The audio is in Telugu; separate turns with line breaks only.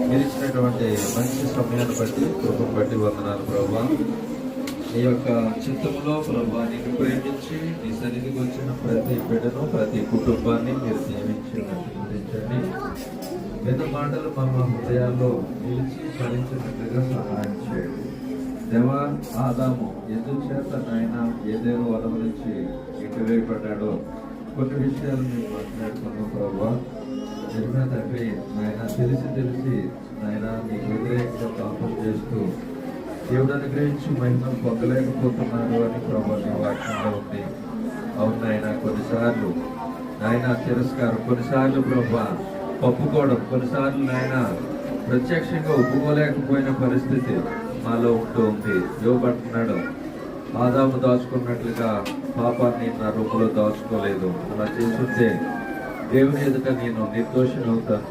మీరు ఇచ్చినటువంటి మంచి సమయాన్ని బట్టి కృపను బట్టి వందనాలు ప్రభా. నీ యొక్క చిత్తంలో ప్రభా నీకు ప్రేమించి నీ సన్నిధికి వచ్చిన ప్రతి బిడ్డను ప్రతి కుటుంబాన్ని మీరు దీవించి నటించండి. విన్న మాటలు మా హృదయాల్లో నిలిచి ఫలించినట్లుగా సహాయం చేయండి దేవా. ఆదాము ఎందుచేత నాయన ఏదేదో వల నుంచి ఎటువైపడ్డాడో కొన్ని విషయాలు మేము మాట్లాడుకున్నాం ప్రభా. నిజమే తండ్రి నాయన తెలిసి నాయన నీకు వ్యతిరేకంగా పాపం చేస్తూ దేవుడు అనుగ్రహించి మహిమను పొందలేకపోతున్నారు అని ప్రభా నీ వాక్యంలో ఉంది. అవును నాయన, కొన్నిసార్లు నాయన తిరస్కారం, కొన్నిసార్లు ప్రభా ఒప్పుకోవడం, కొన్నిసార్లు నాయన ప్రత్యక్షంగా ఒప్పుకోలేకపోయిన పరిస్థితి మాలో ఉంటూ ఉంది. యోబడుతున్నాడు, ఆదాము దాచుకున్నట్లుగా పాపాన్ని నా రూపంలో దాచుకోలేదు. అలా చేస్తుంటే దేవుని ఎదుట నేను నిర్దోషిని అవుతాను.